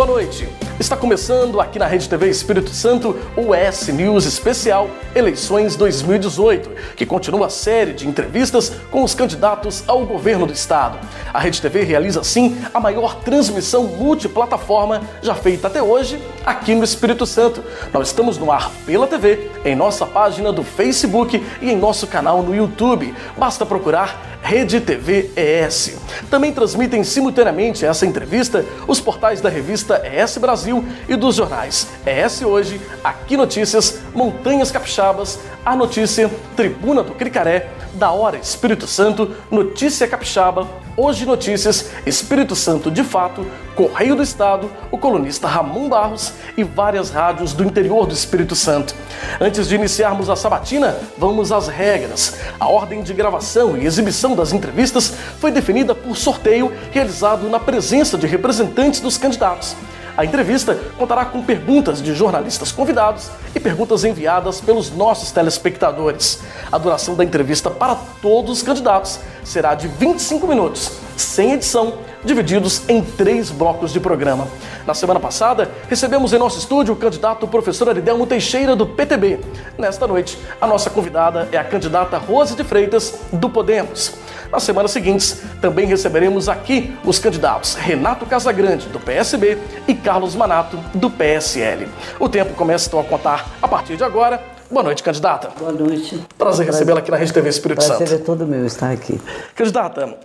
Boa noite. Está começando aqui na Rede TV Espírito Santo o ES News Especial Eleições 2018, que continua a série de entrevistas com os candidatos ao governo do estado. A Rede TV realiza, assim, a maior transmissão multiplataforma já feita até hoje aqui no Espírito Santo. Nós estamos no ar pela TV, em nossa página do Facebook e em nosso canal no YouTube. Basta procurar Rede TV ES. Também transmitem simultaneamente essa entrevista os portais da revista ES Brasil e dos jornais ES Hoje, Aqui Notícias, Montanhas Capixabas, A Notícia, Tribuna do Cricaré, Da Hora Espírito Santo, Notícia Capixaba, Hoje Notícias, Espírito Santo de Fato, Correio do Estado, o colunista Ramon Barros e várias rádios do interior do Espírito Santo. Antes de iniciarmos a sabatina, vamos às regras. A ordem de gravação e exibição das entrevistas foi definida por sorteio realizado na presença de representantes dos candidatos. A entrevista contará com perguntas de jornalistas convidados e perguntas enviadas pelos nossos telespectadores. A duração da entrevista para todos os candidatos será de 25 minutos, sem edição, divididos em 3 blocos de programa. Na semana passada, recebemos em nosso estúdio o candidato professor Aridelmo Teixeira, do PTB. Nesta noite, a nossa convidada é a candidata Rose de Freitas, do Podemos. Nas semanas seguintes, também receberemos aqui os candidatos Renato Casagrande, do PSB, e Carlos Manato, do PSL. O tempo começa então a contar a partir de agora. Boa noite, candidata. Boa noite. Prazer recebê-la aqui na Rede TV Espírito Santo. Prazer é todo meu estar aqui. Candidata,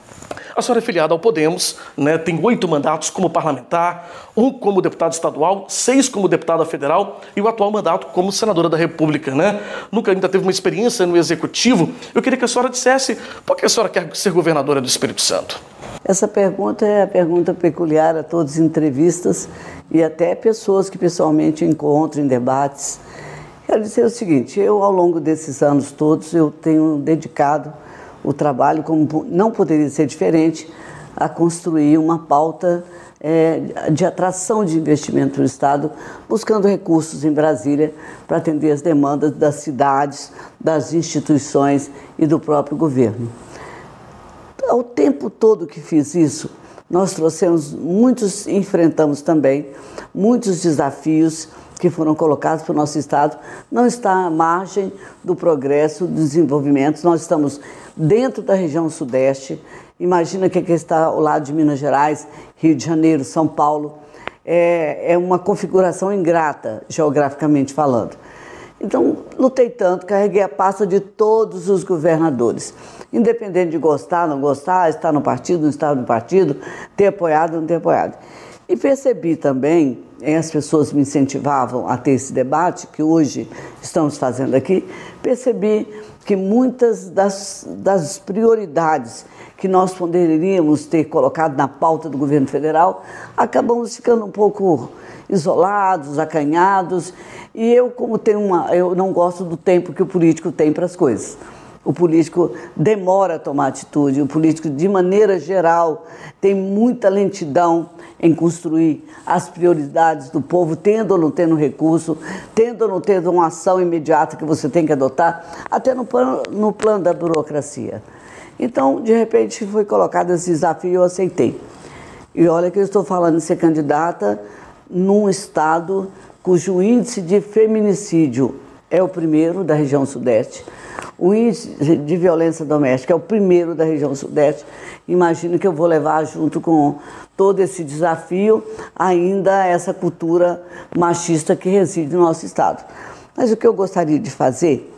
a senhora é filiada ao Podemos, né? Tem 8 mandatos como parlamentar, 1 como deputada estadual, 6 como deputada federal e o atual mandato como senadora da República, né? Nunca ainda teve uma experiência no Executivo. Eu queria que a senhora dissesse por que a senhora quer ser governadora do Espírito Santo. Essa pergunta é a pergunta peculiar a todas as entrevistas e até pessoas que pessoalmente encontro em debates. Quero dizer o seguinte, eu ao longo desses anos todos eu tenho dedicado o trabalho, como não poderia ser diferente, a construir uma pauta de atração de investimento no Estado, buscando recursos em Brasília para atender as demandas das cidades, das instituições e do próprio governo. Ao tempo todo que fiz isso, nós enfrentamos também muitos desafios que foram colocados para o nosso Estado. Não está à margem do progresso, do desenvolvimento. Nós estamos dentro da região Sudeste. Imagina que está ao lado de Minas Gerais, Rio de Janeiro, São Paulo. É uma configuração ingrata, geograficamente falando. Então, lutei tanto, carreguei a pasta de todos os governadores. Independente de gostar, não gostar, estar no partido, não estar no partido, ter apoiado, não ter apoiado. E percebi também, as pessoas me incentivavam a ter esse debate, que hoje estamos fazendo aqui, percebi que muitas das prioridades que nós poderíamos ter colocado na pauta do governo federal, acabamos ficando um pouco isolados, acanhados, e eu não gosto do tempo que o político tem para as coisas. O político demora a tomar atitude, o político, de maneira geral, tem muita lentidão em construir as prioridades do povo, tendo ou não tendo recurso, tendo ou não tendo uma ação imediata que você tem que adotar, até no plano da burocracia. Então, de repente, foi colocado esse desafio e eu aceitei. E olha que eu estou falando de ser candidata num estado cujo índice de feminicídio é o primeiro da região Sudeste. O índice de violência doméstica é o primeiro da região Sudeste. Imagino que eu vou levar junto com todo esse desafio ainda essa cultura machista que reside no nosso estado. Mas o que eu gostaria de fazer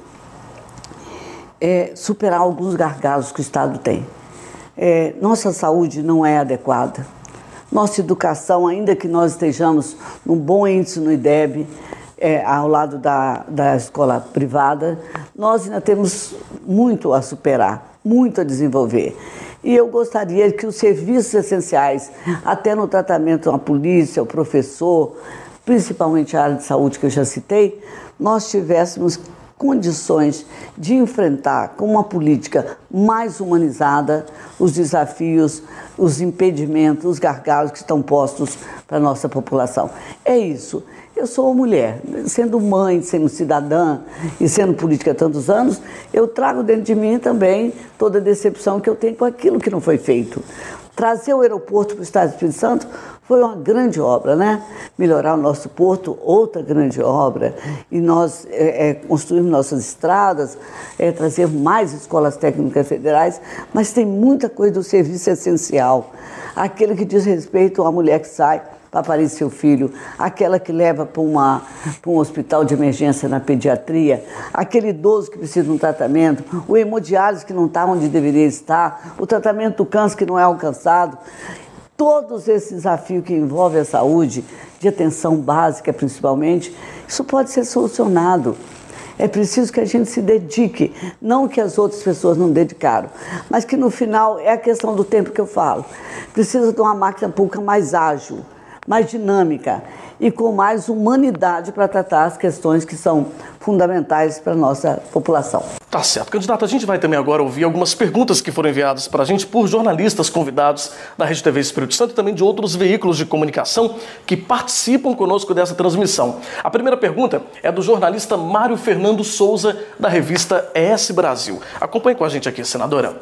é superar alguns gargalos que o estado tem. Nossa saúde não é adequada. Nossa educação, ainda que nós estejamos num bom índice no IDEB, ao lado da escola privada, nós ainda temos muito a superar, muito a desenvolver. E eu gostaria que os serviços essenciais, até no tratamento, a polícia, o professor, principalmente a área de saúde que eu já citei, nós tivéssemos condições de enfrentar com uma política mais humanizada os desafios, os impedimentos, os gargalos que estão postos para a nossa população. É isso. Eu sou uma mulher, sendo mãe, sendo cidadã e sendo política há tantos anos, eu trago dentro de mim também toda a decepção que eu tenho com aquilo que não foi feito. Trazer o aeroporto para o estado do Espírito Santo foi uma grande obra, né? Melhorar o nosso porto, outra grande obra. E nós construímos nossas estradas, trazer mais escolas técnicas federais, mas tem muita coisa do serviço essencial. Aquele que diz respeito à mulher que sai para parir seu filho, aquela que leva para um hospital de emergência na pediatria, aquele idoso que precisa de um tratamento, o hemodiálise que não está onde deveria estar, o tratamento do câncer que não é alcançado. Todos esses desafios que envolvem a saúde, de atenção básica principalmente, isso pode ser solucionado. É preciso que a gente se dedique, não que as outras pessoas não dedicaram, mas que no final é a questão do tempo que eu falo. Precisa de uma máquina pública mais ágil, mais dinâmica e com mais humanidade para tratar as questões que são fundamentais para a nossa população. Tá certo. Candidato, a gente vai também agora ouvir algumas perguntas que foram enviadas para a gente por jornalistas convidados da Rede TV Espírito Santo e também de outros veículos de comunicação que participam conosco dessa transmissão. A primeira pergunta é do jornalista Mário Fernando Souza, da revista ES Brasil. Acompanhe com a gente aqui, senadora.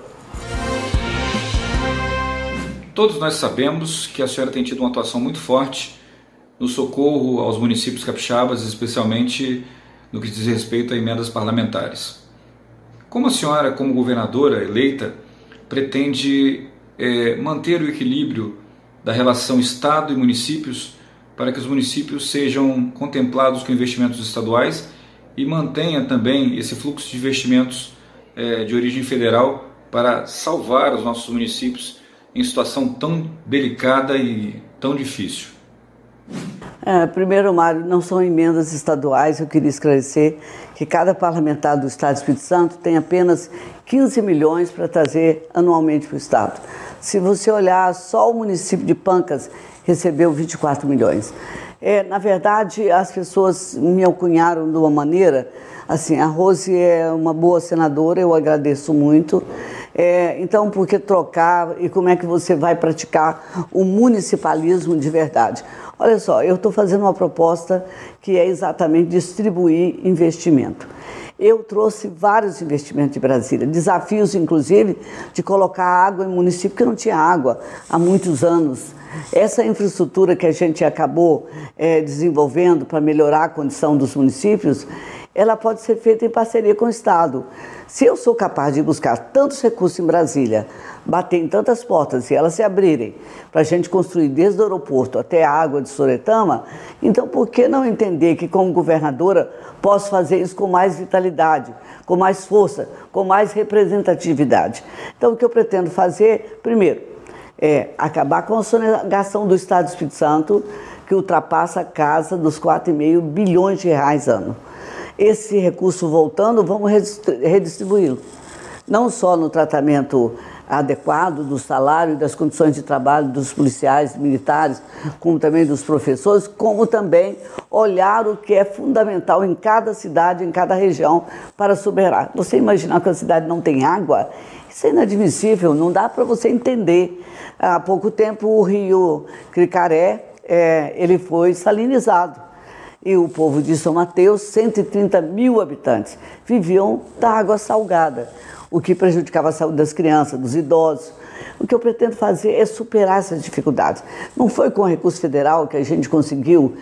Todos nós sabemos que a senhora tem tido uma atuação muito forte no socorro aos municípios capixabas, especialmente no que diz respeito a emendas parlamentares. Como a senhora, como governadora eleita, pretende manter o equilíbrio da relação Estado e municípios para que os municípios sejam contemplados com investimentos estaduais e mantenha também esse fluxo de investimentos de origem federal para salvar os nossos municípios em situação tão delicada e tão difícil? Primeiro, Mário, não são emendas estaduais. Eu queria esclarecer que cada parlamentar do Estado do Espírito Santo tem apenas 15 milhões para trazer anualmente para o Estado. Se você olhar, só o município de Pancas recebeu 24 milhões. Na verdade, as pessoas me alcunharam de uma maneira, assim, a Rose é uma boa senadora, eu agradeço muito. Então, por que trocar e como é que você vai praticar o municipalismo de verdade? Olha só, eu estou fazendo uma proposta que é exatamente distribuir investimento. Eu trouxe vários investimentos de Brasília, desafios inclusive de colocar água em município que não tinha água há muitos anos. Essa infraestrutura que a gente acabou desenvolvendo para melhorar a condição dos municípios, ela pode ser feita em parceria com o Estado. Se eu sou capaz de buscar tantos recursos em Brasília, bater em tantas portas e elas se abrirem para a gente construir desde o aeroporto até a água de Soretama, então por que não entender que como governadora posso fazer isso com mais vitalidade, com mais força, com mais representatividade? Então o que eu pretendo fazer, primeiro, é acabar com a sonegação do Estado do Espírito Santo, que ultrapassa a casa dos 4,5 bilhões de reais ano. Esse recurso voltando, vamos redistribuí-lo. Não só no tratamento adequado do salário e das condições de trabalho dos policiais, militares, como também dos professores, como também olhar o que é fundamental em cada cidade, em cada região, para superar. Você imaginar que a cidade não tem água? Isso é inadmissível, não dá para você entender. Há pouco tempo o rio Cricaré, ele foi salinizado. E o povo de São Mateus, 130 mil habitantes, viviam da água salgada, o que prejudicava a saúde das crianças, dos idosos. O que eu pretendo fazer é superar essas dificuldades. Não foi com o recurso federal que a gente conseguiu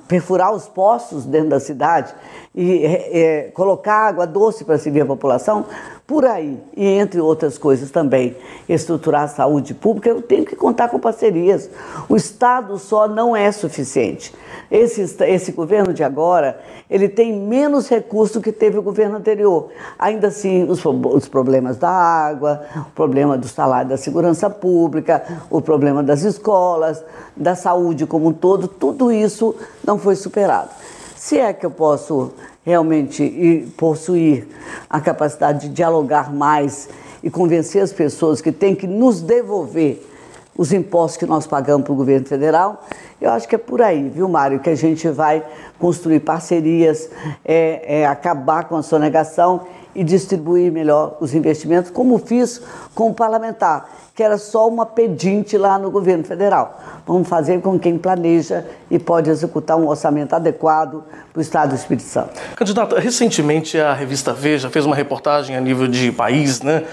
perfurar os poços dentro da cidade e colocar água doce para servir a população, por aí, e entre outras coisas também, estruturar a saúde pública, eu tenho que contar com parcerias. O Estado só não é suficiente. Esse governo de agora, ele tem menos recursos do que teve o governo anterior. Ainda assim, os problemas da água, o problema do salário da segurança pública, o problema das escolas, da saúde como um todo, tudo isso não foi superado. Se é que eu posso realmente possuir a capacidade de dialogar mais e convencer as pessoas que têm que nos devolver os impostos que nós pagamos para o governo federal, eu acho que é por aí, viu, Mário, que a gente vai construir parcerias, acabar com a sonegação e distribuir melhor os investimentos, como fiz com o parlamentar, que era só uma pedinte lá no governo federal. Vamos fazer com quem planeja e pode executar um orçamento adequado para o Estado do Espírito Santo. Candidata, recentemente a revista Veja fez uma reportagem a nível de país, né,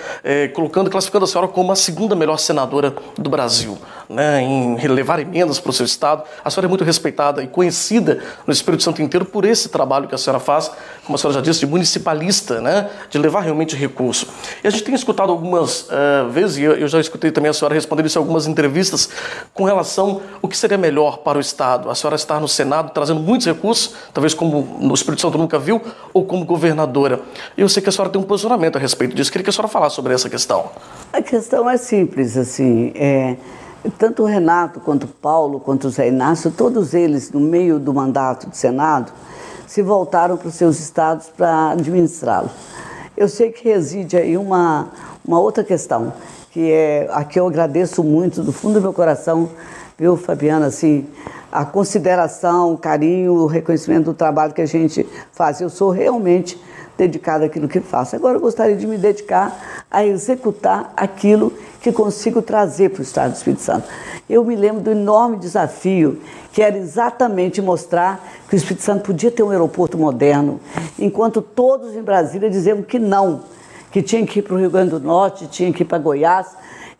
classificando a senhora como a segunda melhor senadora do Brasil, né, em levar emendas para o seu estado. A senhora é muito respeitada e conhecida no Espírito Santo inteiro por esse trabalho que a senhora faz, como a senhora já disse, de municipalista, né, de levar realmente recurso. E a gente tem escutado algumas vezes, e eu já escutei também a senhora responder isso em algumas entrevistas, com relação ao que seria melhor para o estado. A senhora estar no Senado trazendo muitos recursos, talvez como no Espírito Santo nunca viu, ou como governadora. Eu sei que a senhora tem um posicionamento a respeito disso. Queria que a senhora falasse sobre essa questão. A questão é simples, assim, tanto o Renato, quanto o Paulo, quanto o Zé Inácio, todos eles, no meio do mandato do Senado, se voltaram para os seus estados para administrá-lo. Eu sei que reside aí uma outra questão, que a que eu agradeço muito do fundo do meu coração, viu, Fabiana, assim, a consideração, o carinho, o reconhecimento do trabalho que a gente faz. Eu sou realmente dedicada àquilo que faço. Agora eu gostaria de me dedicar a executar aquilo que consigo trazer para o Estado do Espírito Santo. Eu me lembro do enorme desafio que era exatamente mostrar que o Espírito Santo podia ter um aeroporto moderno, enquanto todos em Brasília diziam que não, que tinha que ir para o Rio Grande do Norte, tinha que ir para Goiás.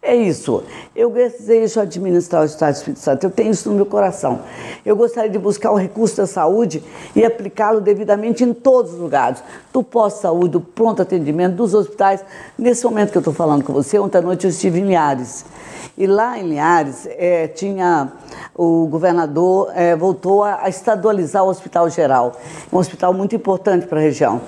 É isso. Eu desejo administrar o Estado do Espírito Santo. Eu tenho isso no meu coração. Eu gostaria de buscar o recurso da saúde e aplicá-lo devidamente em todos os lugares. Do pós-saúde, do pronto atendimento, dos hospitais. Nesse momento que eu estou falando com você, ontem à noite eu estive em Linhares. E lá em Linhares, o governador voltou a estadualizar o Hospital Geral. Um hospital muito importante para a região.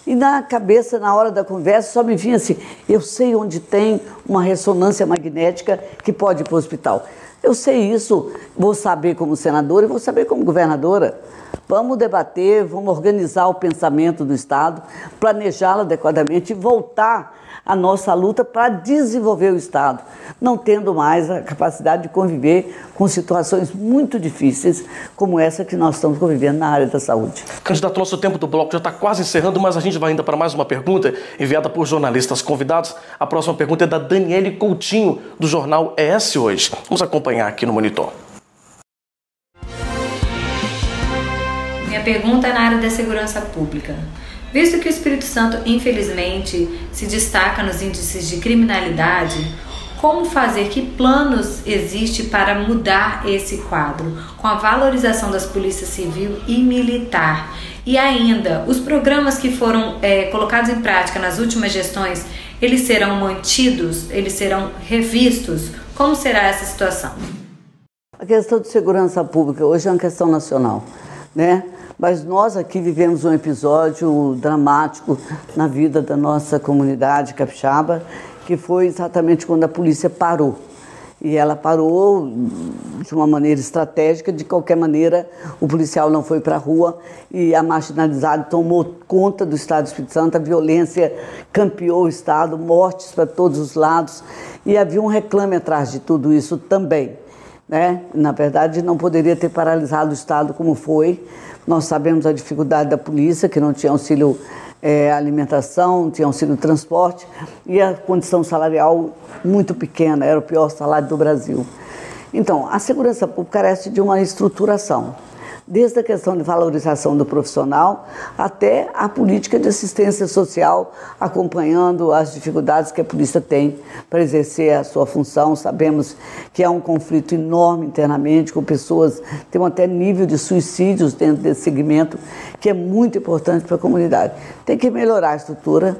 E na cabeça, na hora da conversa, só me vinha assim, eu sei onde tem uma ressonância magnética que pode ir para o hospital. Eu sei isso, vou saber como senadora e vou saber como governadora. Vamos debater, vamos organizar o pensamento do Estado, planejá-lo adequadamente e voltar à nossa luta para desenvolver o Estado, não tendo mais a capacidade de conviver com situações muito difíceis como essa que nós estamos convivendo na área da saúde. Candidato, nosso tempo do bloco já está quase encerrando, mas a gente vai ainda para mais uma pergunta enviada por jornalistas convidados. A próxima pergunta é da Daniele Coutinho, do jornal ES Hoje. Vamos acompanhar aqui no monitor. Minha pergunta é na área da segurança pública. Visto que o Espírito Santo, infelizmente, se destaca nos índices de criminalidade, como fazer, que planos existe para mudar esse quadro, com a valorização das polícias civil e militar? E ainda, os programas que foram colocados em prática nas últimas gestões, eles serão mantidos, eles serão revistos? Como será essa situação? A questão de segurança pública hoje é uma questão nacional, né? Mas nós aqui vivemos um episódio dramático na vida da nossa comunidade capixaba, que foi exatamente quando a polícia parou. E ela parou de uma maneira estratégica, de qualquer maneira o policial não foi para a rua e a marginalidade tomou conta do Estado do Espírito Santo, a violência campeou o Estado, mortes para todos os lados e havia um reclame atrás de tudo isso também, né? Na verdade não poderia ter paralisado o Estado como foi. Nós sabemos a dificuldade da polícia, que não tinha auxílio alimentação, não tinha auxílio transporte e a condição salarial muito pequena, era o pior salário do Brasil. Então, a segurança pública carece de uma estruturação, desde a questão de valorização do profissional até a política de assistência social, acompanhando as dificuldades que a polícia tem para exercer a sua função. Sabemos que há um conflito enorme internamente, com pessoas que têm até nível de suicídios dentro desse segmento, que é muito importante para a comunidade. Tem que melhorar a estrutura,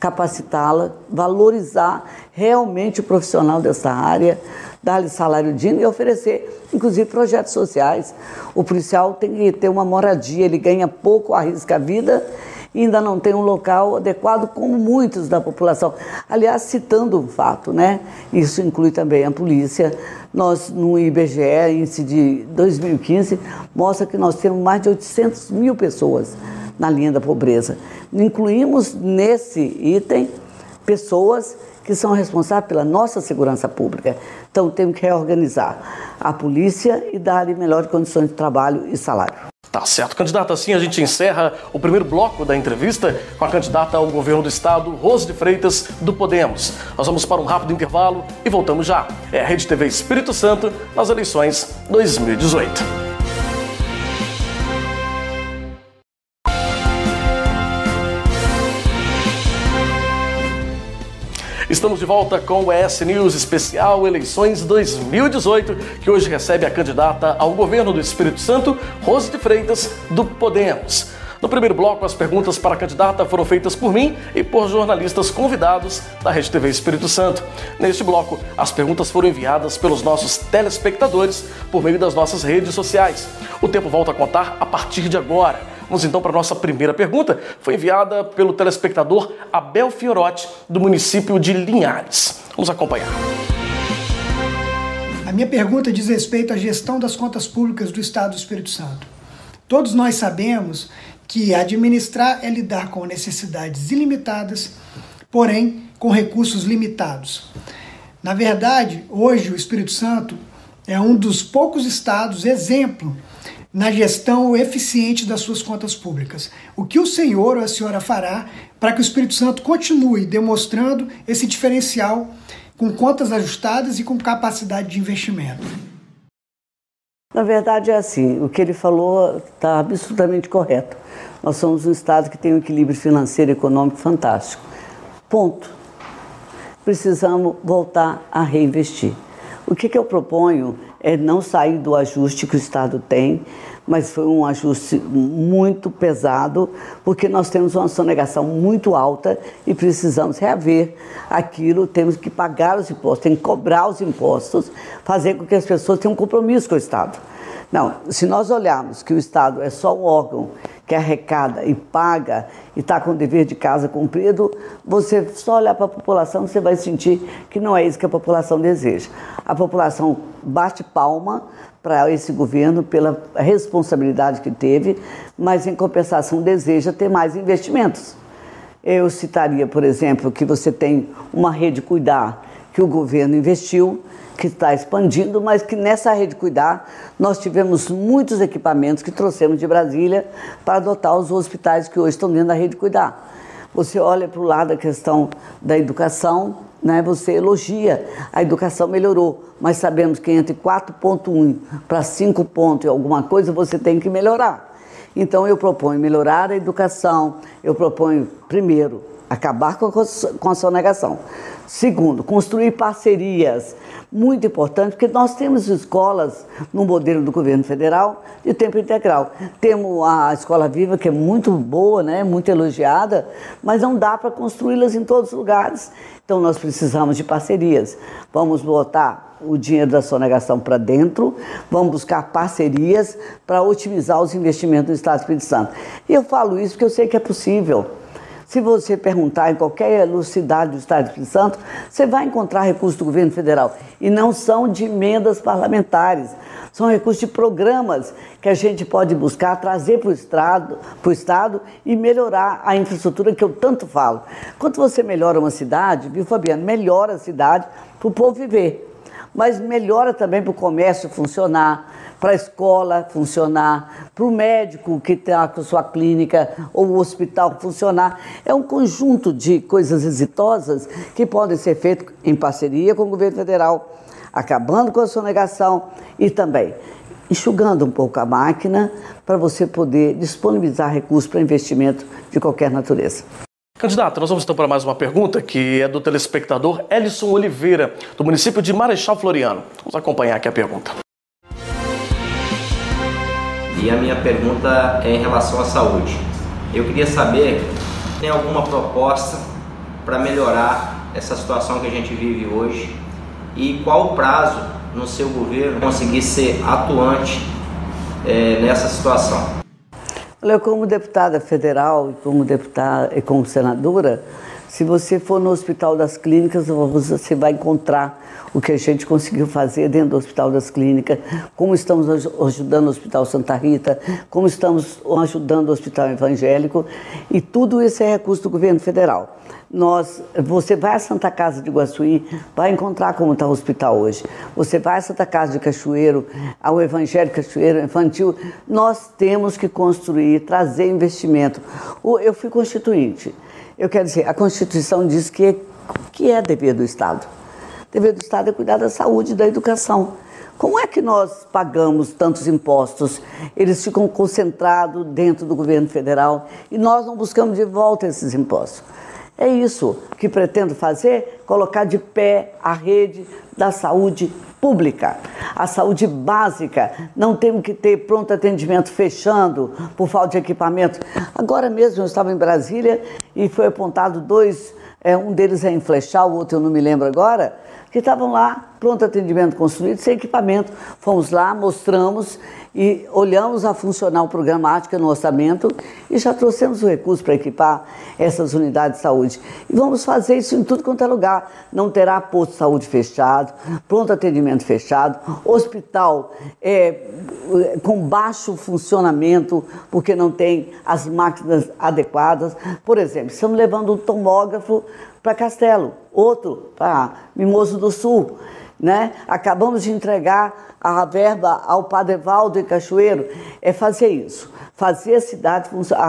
capacitá-la, valorizar realmente o profissional dessa área, dar-lhe salário digno e oferecer, inclusive, projetos sociais. O policial tem que ter uma moradia, ele ganha pouco, arrisca a vida e ainda não tem um local adequado, como muitos da população. Aliás, citando um fato, né? Isso inclui também a polícia. Nós, no IBGE, índice de 2015, mostra que nós temos mais de 800 mil pessoas na linha da pobreza. Incluímos nesse item pessoas que são responsáveis pela nossa segurança pública. Então, temos que reorganizar a polícia e dar-lhe melhores condições de trabalho e salário. Tá certo, candidata. Assim a gente encerra o primeiro bloco da entrevista com a candidata ao governo do estado, Rose de Freitas, do Podemos. Nós vamos para um rápido intervalo e voltamos já. É a Rede TV Espírito Santo nas eleições 2018. Estamos de volta com o ES News especial Eleições 2018, que hoje recebe a candidata ao governo do Espírito Santo, Rose de Freitas, do Podemos. No primeiro bloco, as perguntas para a candidata foram feitas por mim e por jornalistas convidados da Rede TV Espírito Santo. Neste bloco, as perguntas foram enviadas pelos nossos telespectadores por meio das nossas redes sociais. O tempo volta a contar a partir de agora. Vamos então para a nossa primeira pergunta. Foi enviada pelo telespectador Abel Fiorotti, do município de Linhares. Vamos acompanhar. A minha pergunta diz respeito à gestão das contas públicas do Estado do Espírito Santo. Todos nós sabemos que administrar é lidar com necessidades ilimitadas, porém com recursos limitados. Na verdade, hoje o Espírito Santo é um dos poucos estados exemplo na gestão eficiente das suas contas públicas. O que o senhor ou a senhora fará para que o Espírito Santo continue demonstrando esse diferencial com contas ajustadas e com capacidade de investimento? Na verdade é assim, o que ele falou está absolutamente correto. Nós somos um estado que tem um equilíbrio financeiro e econômico fantástico. Ponto. Precisamos voltar a reinvestir. O que eu proponho é não sair do ajuste que o Estado tem, mas foi um ajuste muito pesado, porque nós temos uma sonegação muito alta e precisamos reaver aquilo, temos que pagar os impostos, tem que cobrar os impostos, fazer com que as pessoas tenham um compromisso com o Estado. Não, se nós olharmos que o Estado é só um órgão que arrecada e paga e está com o dever de casa cumprido, você só olhar para a população, você vai sentir que não é isso que a população deseja. A população bate palma para esse governo pela responsabilidade que teve, mas em compensação deseja ter mais investimentos. Eu citaria, por exemplo, que você tem uma rede Cuidar que o governo investiu, que está expandindo, mas que nessa rede Cuidar nós tivemos muitos equipamentos que trouxemos de Brasília para adotar os hospitais que hoje estão dentro da rede Cuidar. Você olha para o lado da questão da educação, né, você elogia, a educação melhorou, mas sabemos que entre 4,1 para 5 pontos e alguma coisa você tem que melhorar. Então eu proponho melhorar a educação, eu proponho, primeiro, acabar com a sonegação. Segundo, construir parcerias, muito importante, porque nós temos escolas no modelo do governo federal de tempo integral. Temos a Escola Viva, que é muito boa, né, muito elogiada, mas não dá para construí-las em todos os lugares. Então nós precisamos de parcerias. Vamos botar o dinheiro da sonegação para dentro, vamos buscar parcerias para otimizar os investimentos do Estado do Espírito Santo. E eu falo isso porque eu sei que é possível. Se você perguntar em qualquer cidade do Estado do Espírito Santo, você vai encontrar recursos do governo federal. E não são de emendas parlamentares, são recursos de programas que a gente pode buscar, trazer para o Estado e melhorar a infraestrutura que eu tanto falo. Quando você melhora uma cidade, viu, Fabiano? Melhora a cidade para o povo viver. Mas melhora também para o comércio funcionar, para a escola funcionar, para o médico que está com sua clínica ou o hospital funcionar. É um conjunto de coisas exitosas que podem ser feitas em parceria com o governo federal, acabando com a sonegação e também enxugando um pouco a máquina para você poder disponibilizar recursos para investimento de qualquer natureza. Candidata, nós vamos então para mais uma pergunta, que é do telespectador Elison Oliveira, do município de Marechal Floriano. Vamos acompanhar aqui a pergunta. E a minha pergunta é em relação à saúde. Eu queria saber, tem alguma proposta para melhorar essa situação que a gente vive hoje? E qual o prazo no seu governo conseguir ser atuante nessa situação? Olha, como deputada federal e como senadora, Se você for no Hospital das Clínicas, você vai encontrar o que a gente conseguiu fazer dentro do Hospital das Clínicas, como estamos ajudando o Hospital Santa Rita, como estamos ajudando o Hospital Evangélico, e tudo isso é recurso do governo federal. Você vai à Santa Casa de Iguaçuí, vai encontrar como está o hospital hoje. Você vai à Santa Casa de Cachoeiro, ao Evangélico Cachoeiro Infantil. Nós temos que construir, trazer investimento. Eu fui constituinte. Eu quero dizer, a Constituição diz que é dever do Estado. Dever do Estado é cuidar da saúde e da educação. Como é que nós pagamos tantos impostos? Eles ficam concentrados dentro do governo federal e nós não buscamos de volta esses impostos. É isso que pretendo fazer, colocar de pé a rede da saúde pública, a saúde básica. Não temos que ter pronto atendimento fechando por falta de equipamento. Agora mesmo eu estava em Brasília e foi apontado dois, um deles é em Flechal, o outro eu não me lembro agora, que estavam lá, pronto atendimento construído, sem equipamento. Fomos lá, mostramos e olhamos a funcional programática no orçamento e já trouxemos o recurso para equipar essas unidades de saúde. E vamos fazer isso em tudo quanto é lugar. Não terá posto de saúde fechado, pronto atendimento fechado, hospital com baixo funcionamento, porque não tem as máquinas adequadas. Por exemplo, estamos levando um tomógrafo para Castelo, outro para Mimoso do Sul, né? Acabamos de entregar a verba ao Padre Evaldo em Cachoeiro. É fazer isso, fazer a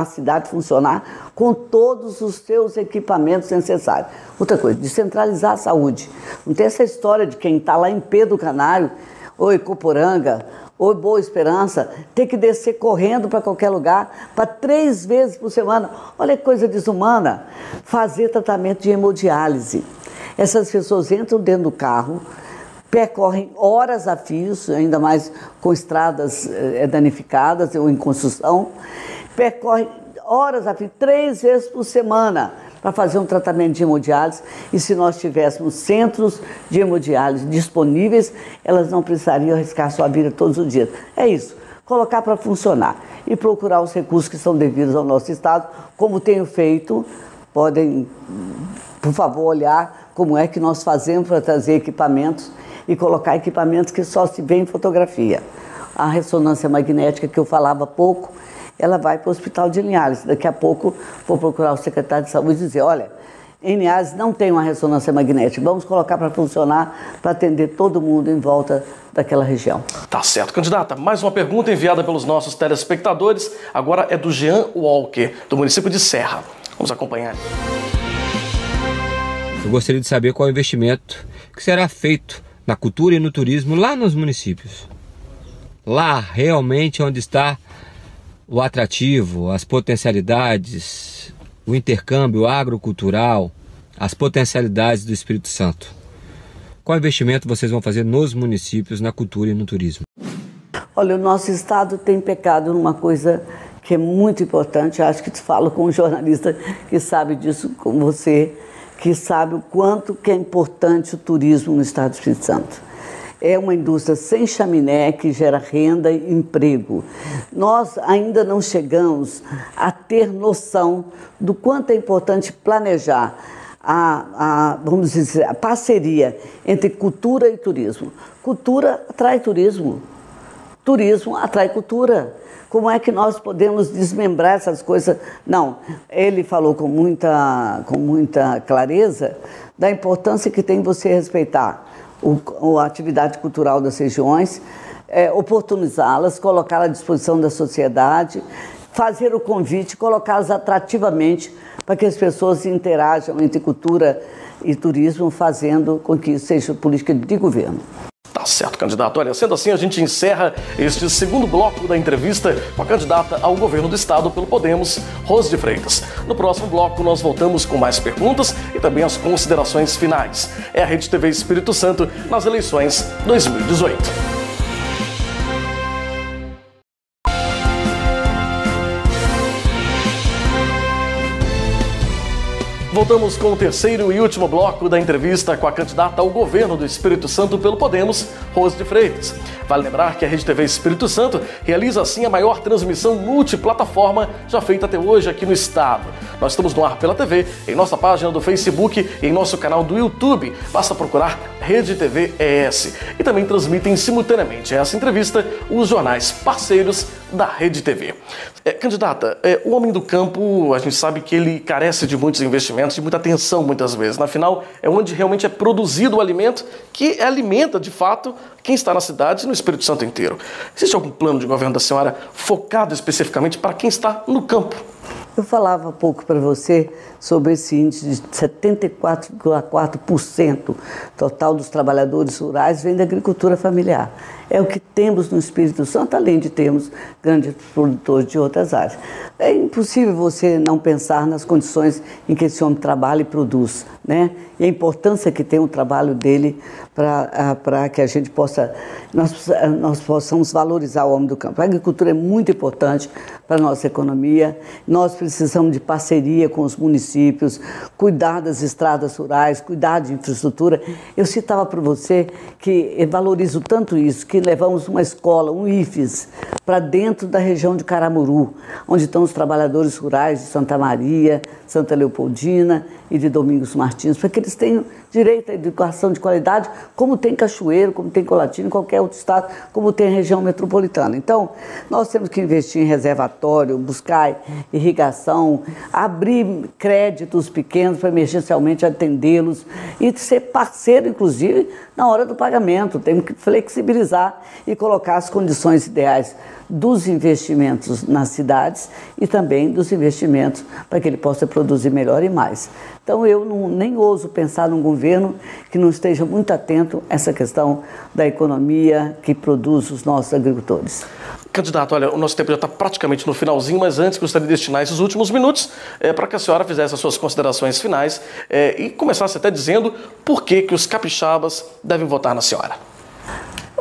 cidade funcionar com todos os seus equipamentos necessários. Outra coisa, descentralizar a saúde. Não tem essa história de quem está lá em Pedro Canário, ou em Coporanga, ou Boa Esperança, ter que descer correndo para qualquer lugar, para 3 vezes por semana. Olha que coisa desumana. Fazer tratamento de hemodiálise. Essas pessoas entram dentro do carro, percorrem horas a fios, ainda mais com estradas danificadas ou em construção, percorrem horas a fio, 3 vezes por semana, para fazer um tratamento de hemodiálise. E se nós tivéssemos centros de hemodiálise disponíveis, elas não precisariam arriscar sua vida todos os dias. É isso, colocar para funcionar e procurar os recursos que são devidos ao nosso Estado, como tenho feito. Podem, por favor, olhar como é que nós fazemos para trazer equipamentos e colocar equipamentos que só se vê em fotografia. A ressonância magnética, que eu falava há pouco, ela vai para o Hospital de Linhares. Daqui a pouco vou procurar o secretário de saúde e dizer, olha, em Linhares não tem uma ressonância magnética, vamos colocar para funcionar, para atender todo mundo em volta daquela região. Tá certo, candidata. Mais uma pergunta enviada pelos nossos telespectadores, agora é do Jean Walker, do município de Serra. Vamos acompanhar. Eu gostaria de saber qual é o investimento que será feito na cultura e no turismo lá nos municípios. Lá realmente onde está o atrativo, as potencialidades, o intercâmbio agrocultural, as potencialidades do Espírito Santo. Qual investimento vocês vão fazer nos municípios, na cultura e no turismo? Olha, o nosso estado tem pecado numa coisa que é muito importante. Eu acho que te falo com um jornalista que sabe disso, como você, que sabe o quanto que é importante o turismo no estado do Espírito Santo. É uma indústria sem chaminé que gera renda e emprego. Nós ainda não chegamos a ter noção do quanto é importante planejar vamos dizer, a parceria entre cultura e turismo. Cultura atrai turismo, turismo atrai cultura. Como é que nós podemos desmembrar essas coisas? Não, ele falou com muita clareza da importância que tem você respeitar a atividade cultural das regiões, oportunizá-las, colocá-las à disposição da sociedade, fazer o convite, colocá-las atrativamente para que as pessoas interajam entre cultura e turismo, fazendo com que isso seja política de governo. Tá certo, candidato. Olha, sendo assim, a gente encerra este segundo bloco da entrevista com a candidata ao governo do estado pelo Podemos, Rose de Freitas. No próximo bloco, nós voltamos com mais perguntas e também as considerações finais. É a Rede TV Espírito Santo nas eleições 2018. Voltamos com o terceiro e último bloco da entrevista com a candidata ao governo do Espírito Santo pelo Podemos, Rose de Freitas. Vale lembrar que a Rede TV Espírito Santo realiza assim a maior transmissão multiplataforma já feita até hoje aqui no estado. Nós estamos no ar pela TV, em nossa página do Facebook e em nosso canal do YouTube. Basta procurar Rede TV ES. E também transmitem simultaneamente essa entrevista os jornais parceiros da Rede TV. Candidata, o homem do campo, a gente sabe que ele carece de muitos investimentos, de muita atenção muitas vezes. Afinal, é onde realmente é produzido o alimento que alimenta, de fato, quem está na cidade e no Espírito Santo inteiro. Existe algum plano de governo da senhora focado especificamente para quem está no campo? Eu falava há pouco para você sobre esse índice de 74,4% total dos trabalhadores rurais vem da agricultura familiar. É o que temos no Espírito Santo, além de termos grandes produtores de outras áreas. É impossível você não pensar nas condições em que esse homem trabalha e produz, né? E a importância que tem o trabalho dele para que a gente nós possamos valorizar o homem do campo. A agricultura é muito importante para a nossa economia. Nós precisamos de parceria com os municípios, cuidar das estradas rurais, cuidar de infraestrutura. Eu citava para você que eu valorizo tanto isso, que levamos uma escola, um IFES, para dentro da região de Caramuru, onde estão os trabalhadores rurais de Santa Maria, Santa Leopoldina e de Domingos Martins, para que eles tenham direito à educação de qualidade, como tem Cachoeiro, como tem Colatina, em qualquer outro estado, como tem a região metropolitana. Então, nós temos que investir em reservatório, buscar irrigação, abrir créditos pequenos para emergencialmente atendê-los e ser parceiro, inclusive, na hora do pagamento. Temos que flexibilizar e colocar as condições ideais dos investimentos nas cidades e também dos investimentos para que ele possa produzir melhor e mais. Então eu nem ouso pensar num governo que não esteja muito atento a essa questão da economia que produz os nossos agricultores. Candidato, olha, o nosso tempo já está praticamente no finalzinho, mas antes gostaria de destinar esses últimos minutos para que a senhora fizesse as suas considerações finais e começasse até dizendo por que os capixabas devem votar na senhora.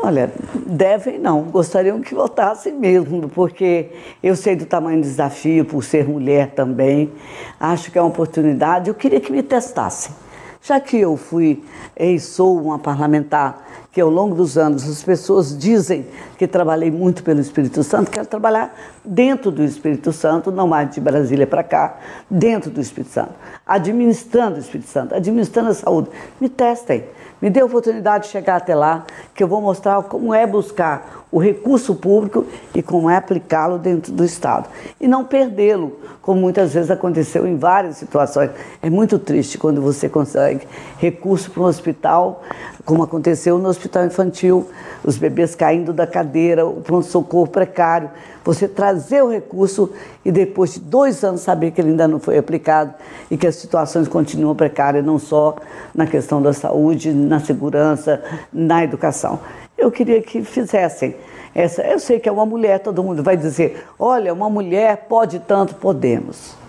Olha, devem não, gostariam que votassem mesmo, porque eu sei do tamanho do desafio, por ser mulher também, acho que é uma oportunidade, eu queria que me testassem. Já que eu fui e sou uma parlamentar, que ao longo dos anos as pessoas dizem que trabalhei muito pelo Espírito Santo, quero trabalhar dentro do Espírito Santo, não mais de Brasília para cá, dentro do Espírito Santo, administrando o Espírito Santo, administrando a saúde. Me testem, me dê a oportunidade de chegar até lá, que eu vou mostrar como é buscar o recurso público e como é aplicá-lo dentro do Estado. E não perdê-lo, como muitas vezes aconteceu em várias situações. É muito triste quando você consegue recurso para um hospital, como aconteceu no hospital infantil, os bebês caindo da cadeira, o pronto-socorro precário. Você trazer o recurso e depois de 2 anos saber que ele ainda não foi aplicado e que as situações continuam precárias, não só na questão da saúde, na segurança, na educação. Eu queria que fizessem essa. Eu sei que é uma mulher, todo mundo vai dizer, olha, uma mulher pode tanto, podemos.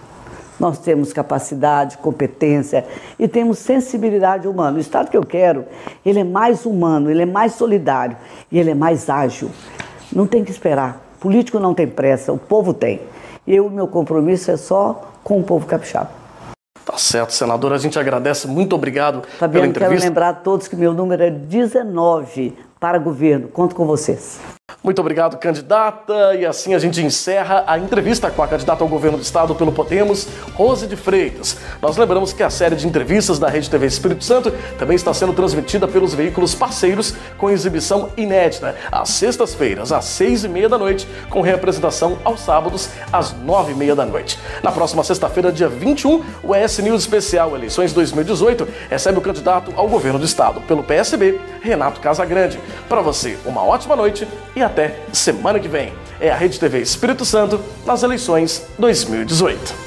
Nós temos capacidade, competência e temos sensibilidade humana. O Estado que eu quero, ele é mais humano, ele é mais solidário e ele é mais ágil. Não tem que esperar. Político não tem pressa, o povo tem. Meu compromisso é só com o povo capixaba. Tá certo, senadora. A gente agradece. Muito obrigado Fabiano, pela entrevista. Quero lembrar a todos que meu número é 19 para governo. Conto com vocês. Muito obrigado, candidata. E assim a gente encerra a entrevista com a candidata ao governo do estado pelo Podemos, Rose de Freitas. Nós lembramos que a série de entrevistas da Rede TV Espírito Santo também está sendo transmitida pelos veículos parceiros com exibição inédita às sextas-feiras, às 6h30 da noite, com reapresentação aos sábados, às 9h30 da noite. Na próxima sexta-feira, dia 21, o ES News Especial Eleições 2018 recebe o candidato ao governo do estado pelo PSB, Renato Casagrande. Para você, uma ótima noite e até semana que vem. É a Rede TV Espírito Santo nas eleições 2018.